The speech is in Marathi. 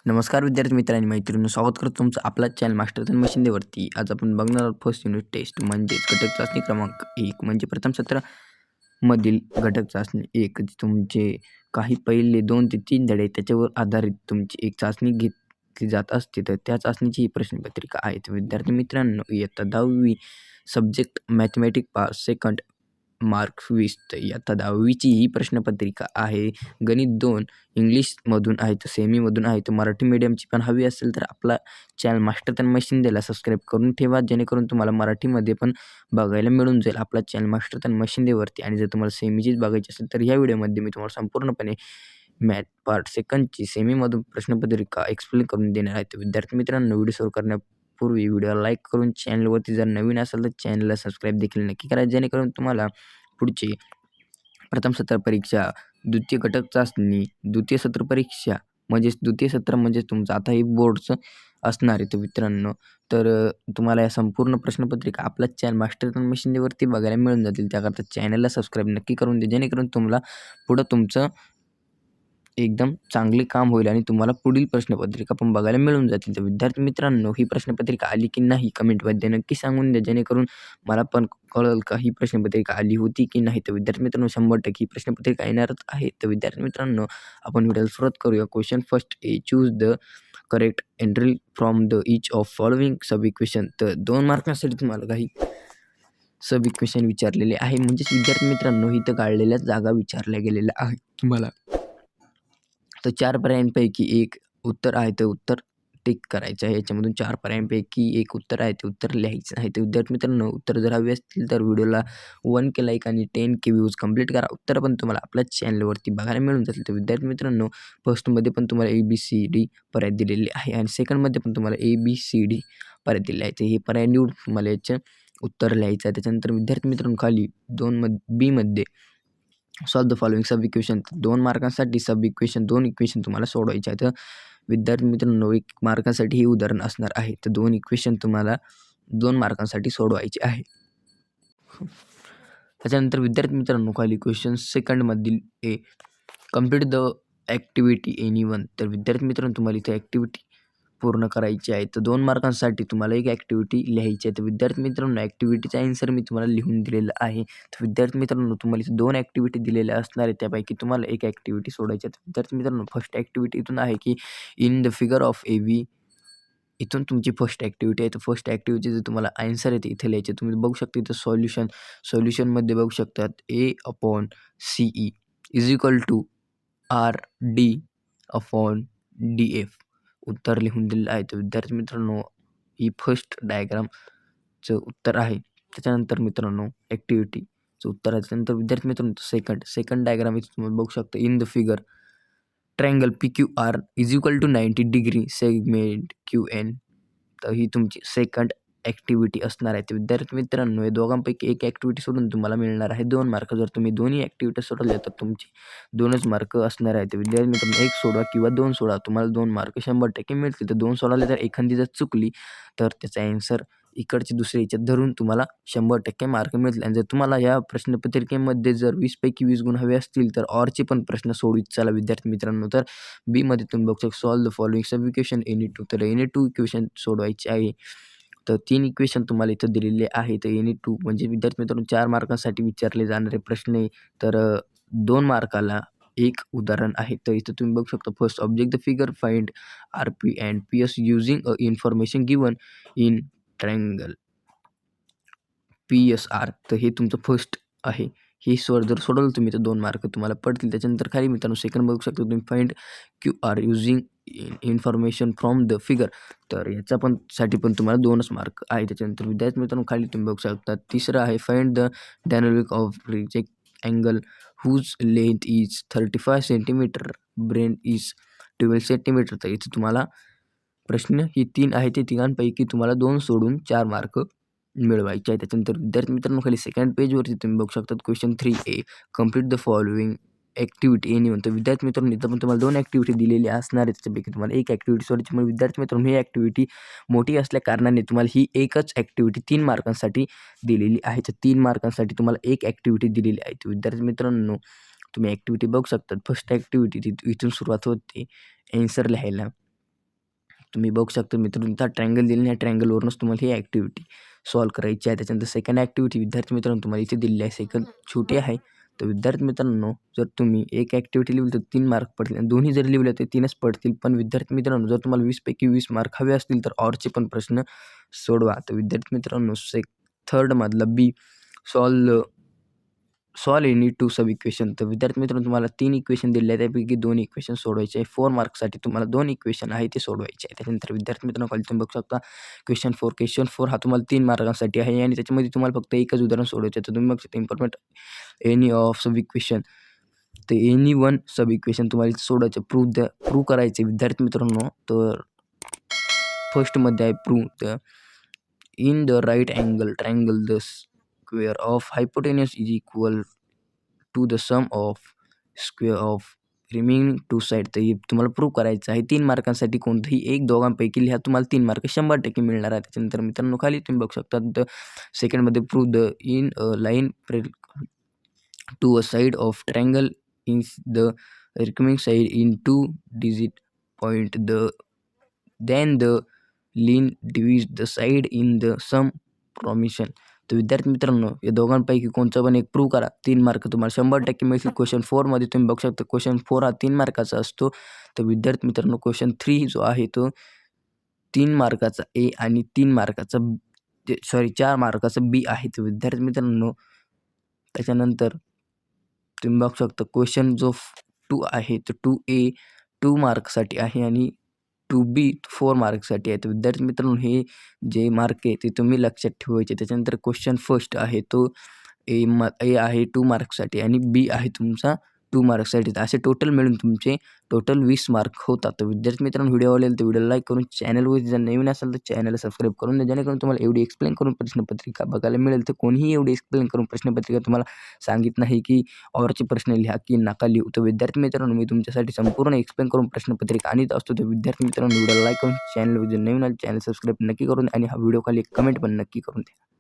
नमस्कार विद्यार्थी मित्र आणि मैत्रिणींनो, स्वागत करतो तुमचं आपला चॅनल मास्टर तन्मय शिंदेवरती. आज आपण बघणार आहोत फर्स्ट युनिट टेस्ट म्हणजेच घटक चाचणी क्रमांक 1 म्हणजे प्रथम सत्रामधील घटक चाचणी 1. तुमचे काही पहिले 2 ते 3 धडे त्याच्यावर आधारित तुमची एक चाचणी घेतली जात असते. तर त्या चाचणीची ही प्रश्नपत्रिका आहे. तर विद्यार्थी मित्रांनो, इयत्ता 10वी subject mathematics part second mark 20. तर इयत्ता 10वीची ही प्रश्नपत्रिका आहे. गणित 2 इंग्लिशमधून आहे, तर सेमीमधून आहे. तर मराठी मीडियमची पण हवी असेल तर आपला चॅनल मास्टर तन्मय शिंदेला सबस्क्राईब करून ठेवा, जेणेकरून तुम्हाला मराठीमध्ये पण बघायला मिळून जाईल आपला चॅनल मास्टर तन्मय शिंदेवरती. आणि जर तुम्हाला सेमीचीच बघायची असेल तर ह्या व्हिडिओमध्ये मी तुम्हाला संपूर्णपणे मॅथ पार्ट सेकंडची सेमीमधून प्रश्नपत्रिका एक्सप्लेन करून देणार आहे. तर विद्यार्थी मित्रांनो, व्हिडिओ सुरू करण्यापूर्वी व्हिडिओला लाईक करून चॅनलवरती जर नवीन असाल तर चॅनलला सबस्क्राईब देखील नक्की करा, जेणेकरून तुम्हाला पुढचे प्रथम सत्र परीक्षा, द्वितीय घटक चाचणी, द्वितीय सत्र परीक्षा म्हणजेच द्वितीय सत्र म्हणजेच तुमचं आता हे बोर्डचं असणार आहे. तर मित्रांनो, तर तुम्हाला या संपूर्ण प्रश्नपत्रिका आपला चॅनल मास्टर तन्मय शिंदेवरती बघायला मिळून जातील. त्याकरता चॅनलला सबस्क्राईब नक्की करून द्या, जेणेकरून तुम्हाला पुढं तुमचं एकदम चांगले काम होईल आणि तुम्हाला पुढील प्रश्नपत्रिका पण बघायला मिळून जातील. तर विद्यार्थी मित्रांनो, ही प्रश्नपत्रिका आली की नाही कमेंटमध्ये नक्की सांगून द्या, जेणेकरून मला पण कळेल का ही प्रश्नपत्रिका आली होती की नाही. तर विद्यार्थी मित्रांनो, 100% ही प्रश्नपत्रिका येणारच आहे. तर विद्यार्थी मित्रांनो, आपण व्हिडिओला सुरुवात करूया. Question first A, choose the correct entry from the each of following sub equation. तर 2 मार्कांसाठी तुम्हाला काही सब इक्वेशन विचारलेले आहे. म्हणजेच विद्यार्थी मित्रांनो, इथं काढलेल्या जागा विचारल्या गेलेल्या आहेत तुम्हाला. तर 4 पर्यायांपैकी एक उत्तर आहे, तर उत्तर टिक करायचं आहे. याच्यामधून 4 पर्यायांपैकी एक उत्तर आहे, ते उत्तर लिहायचं आहे. तर विद्यार्थी मित्रांनो, उत्तर जर हवे असतील तर व्हिडिओला 1K लाईक आणि 10K व्ह्यूज कंप्लीट करा. उत्तर पण तुम्हाला आपल्या चॅनलवरती बघायला मिळून जातील. तर विद्यार्थी मित्रांनो, फर्स्टमध्ये पण तुम्हाला ABCD पर्याय दिलेले आहे आणि सेकंडमध्ये पण तुम्हाला ABCD पर्याय दिले आहे. तर हे पर्याय निवडून तुम्हाला याचं उत्तर लिहायचं आहे. त्याच्यानंतर विद्यार्थी मित्रांनो, खाली बीमध्ये solve the following sub equation. 2 मार्कांसाठी सब इक्वेशन 2 इक्वेशन तुम्हाला सोडवायचे आहेत. तर विद्यार्थी मित्रांनो, 1 मार्कासाठी हे उदाहरण असणार आहे. तर 2 इक्वेशन तुम्हाला 2 मार्कांसाठी सोडवायचे आहे. त्याच्यानंतर विद्यार्थी मित्रांनो, खाली क्वेश्चन सेकंडमधील A, complete the activity anyone. तर विद्यार्थी मित्रांनो, तुम्हाला इथे ॲक्टिव्हिटी पूर्ण करायची आहे. तर 2 मार्कांसाठी तुम्हाला एक ॲक्टिव्हिटी लिहायची आहे. तर विद्यार्थी मित्रांनो, ॲक्टिव्हिटीचा आन्सर मी तुम्हाला लिहून दिलेला आहे. तर विद्यार्थी मित्रांनो, तुम्हाला इथे 2 ॲक्टिव्हिटी दिलेल्या असणार आहे, त्यापैकी तुम्हाला एक ॲक्टिव्हिटी सोडायची आहे. विद्यार्थी मित्रांनो, फर्स्ट ॲक्टिव्हिटी इथून आहे की in the figure of AB. इथून तुमची फर्स्ट ॲक्टिव्हिटी आहे. तर फर्स्ट ॲक्टिव्हिटीचं तुम्हाला आन्सर आहे ते इथे लिहायचे. तुम्ही बघू शकता इथं सोल्युशनमध्ये बघू शकतात A/CE is equal to RD/DF उत्तर लिहून दिलेलं आहे. तर विद्यार्थी मित्रांनो, ही फर्स्ट डायग्रामचं उत्तर आहे. त्याच्यानंतर मित्रांनो, ॲक्टिव्हिटीचं उत्तर आहे. त्याच्यानंतर विद्यार्थी मित्रांनो, सेकंड डायग्राम इथे तुम्ही बघू शकता. In the figure triangle PQR is equal to 90 degree segment QN. तर ही तुमची सेकंड ॲक्टिव्हिटी असणार आहे. तर विद्यार्थी मित्रांनो, या दोघांपैकी एक ॲक्टिव्हिटी सोडून तुम्हाला मिळणार आहे 2 मार्क. जर तुम्ही दोन्ही ॲक्टिव्हिटी सोडवल्या तर तुमची 2च मार्क असणार आहे. तर विद्यार्थी मित्रांनो, 1 सोडवा किंवा 2 सोडवा, तुम्हाला 2 मार्क 100% मिळतील. तर 2 सोडवले तर एखादी जर चुकली तर त्याचा ॲन्सर इकडची दुसऱ्या ह्याच्यात धरून तुम्हाला 100% मार्क मिळतील. आणि जर तुम्हाला या प्रश्नपत्रिकेमध्ये जर 20 पैकी 20 गुण हवे असतील तर ऑरचे पण प्रश्न सोडवीत चला विद्यार्थी मित्रांनो. तर बीमध्ये तुम्ही बघू शकता solve the following sub equation any 2. तर एनी 2 इक्वेशन सोडवायचे आहे. तर 3 इक्वेशन तुम्हाला इथं दिलेले आहे. तर एनी 2 म्हणजे विद्यार्थी मित्रांनो, 4 मार्कांसाठी विचारले जाणारे प्रश्न आहे. तर 2 मार्काला एक उदाहरण आहे. तर इथं तुम्ही बघू शकता first object the figure, find RP and PS using information given in triangle PSR. तर हे तुमचं फर्स्ट आहे. हे जर सोडवलं तुम्ही तर 2 मार्क तुम्हाला पडतील. त्याच्यानंतर खाली मित्रांनो सेकंड बघू शकता तुम्ही, find QR using information from the figure. तर याचा पण साठी पण तुम्हाला 2च मार्क आहे. त्याच्यानंतर विद्यार्थी मित्रांनो, खाली तुम्ही बघू शकता तिसरं आहे, find the dynamic of reject angle whose length is 35 centimetre, brain is 12 centimetre. तर इथे तुम्हाला प्रश्न ही 3 आहे, ते तिघांपैकी तुम्हाला 2 सोडून 4 मार्क मिळवायचे आहे. त्याच्यानंतर विद्यार्थी मित्रांनो, खाली सेकंड पेजवरती तुम्ही बघू शकता question 3A, complete the following activity anyone. तर विद्यार्थी मित्रांनो, इथं पण तुम्हाला 2 ॲक्टिव्हिटी दिलेली असणार आहे. त्याच्यापैकी तुम्हाला एक ॲक्टिव्हिटी सोडायची. मग विद्यार्थी मित्रांनो, ही ॲक्टिव्हिटी मोठी असल्या कारणाने तुम्हाला ही एकच ॲक्टिव्हिटी 3 मार्कांसाठी दिलेली आहे. तर 3 मार्कांसाठी तुम्हाला एक ॲक्टिव्हिटी दिलेली आहे. तर विद्यार्थी मित्रांनो, तुम्ही ॲक्टिव्हिटी बघू शकता. फर्स्ट ॲक्टिव्हिटी इथून सुरुवात होते ॲन्सर लिहायला. तुम्ही बघू शकता मित्रांनो, इथं ट्रायंगल दिलेला आहे. ट्रायंगलवरूनच तुम्हाला ही ॲक्टिव्हिटी सॉल्व्ह करायची आहे. त्याच्यानंतर सेकंड ॲक्टिव्हिटी विद्यार्थी मित्रांनो तुम्हाला इथे दिलेली आहे. सेकंड छोटी आहे. तर विद्यार्थी मित्रांनो, जर तुम्ही एक ॲक्टिव्हिटी लिहिली तर 3 मार्क पडतील आणि दोन्ही जर लिहिलं तर 3च पडतील. पण विद्यार्थी मित्रांनो, जर तुम्हाला 20 पैकी 20 मार्क हवे असतील तर ऑरचे पण प्रश्न सोडवा. तर विद्यार्थी मित्रांनो, थर्डमधला बी सॉल्व एनी 2 सब इक्वेशन. तर विद्यार्थी मित्रांनो, तुम्हाला 3 इक्वेशन दिले आहेत. त्यापैकी 2 इक्वेशन सोडवायचे आहे. 4 मार्क्ससाठी तुम्हाला 2 इक्वेशन आहे ते सोडवायचे आहे. त्याच्यानंतर विद्यार्थी मित्रांनो, खाली तुम्ही बघू शकता क्वेश्चन 4 हा तुम्हाला 3 मार्कांसाठी आहे आणि त्याच्यामध्ये तुम्हाला फक्त एकच उदाहरण सोडवायचं आहे. तर तुम्ही बघू शकता important any of sub equation. तर एनी वन सब इक्वेशन तुम्हाला इथे सोडायचं, प्रूव्ह करायचे विद्यार्थी मित्रांनो. तर फर्स्टमध्ये आहे prove the in the right angle triangle the square of hypotenuse is equal to the sum of square of remaining 2 side. तर हे तुम्हाला प्रूव्ह करायचं आहे. 3 मार्कांसाठी कोणतंही एक दोघांपैकी लिहा, तुम्हाला 3 मार्क 100% मिळणार आहे. त्याच्यानंतर मित्रांनो, खाली तुम्ही बघू शकता द सेकंडमध्ये prove the in a line to a side of triangle in the remaining side in 2 digit point then the line divides the side in the sum promission. तर विद्यार्थी मित्रांनो, या दोघांपैकी कोणतं पण एक प्रूव्ह करा. 3 मार्क तुम्हाला 100% मिळतील. क्वेश्चन 4मध्ये तुम्ही बघू शकता क्वेश्चन 4 हा 3 मार्काचा असतो. तर विद्यार्थी मित्रांनो, क्वेश्चन 3 जो आहे तो 3 मार्काचा ए आणि 3 मार्काचा 4 मार्काचा बी आहे. तर विद्यार्थी मित्रांनो, त्याच्यानंतर तुम्ही बघू शकता क्वेश्चन जो 2 आहे तो 2A 2 मार्कसाठी आहे आणि 2B 4 मार्कसाठी आहे. तर विद्यार्थी मित्रांनो, हे जे मार्क आहे ते तुम्ही लक्षात ठेवायचे. त्याच्यानंतर क्वेश्चन फर्स्ट आहे तो ए आहे 2 मार्क्ससाठी आणि बी आहे तुमचा 2 मार्क्ससाठी. तर असे टोटल मिळून तुमचे टोटल 20 मार्क होतात. तर विद्यार्थी मित्रांनो, व्हिडिओ आवडेल तर व्हिडिओ लाईक करून चॅनलवर जर नवीन असेल तर चॅनलला सबस्क्राईब करून द्या, जेणेकरून तुम्हाला एवढी एक्सप्लेन करून प्रश्नपत्रिका बघायला मिळेल. तर कोणीही एवढी एक्सप्लेन करून प्रश्नपत्रिका तुम्हाला सांगित नाही की ऑरचे प्रश्न लिहा की नका लिहू. तर विद्यार्थी मित्रांनो, मी तुमच्यासाठी संपूर्ण एक्सप्लेन करून प्रश्नपत्रिका आणत असतो. तर विद्यार्थी मित्रांनो, व्हिडिओ लाईक करून चॅनलवर जर नवीन आले चॅनल सबस्क्राईब नक्की करून आणि हा व्हिडिओ खाली एक कमेंट पण नक्की करून द्या.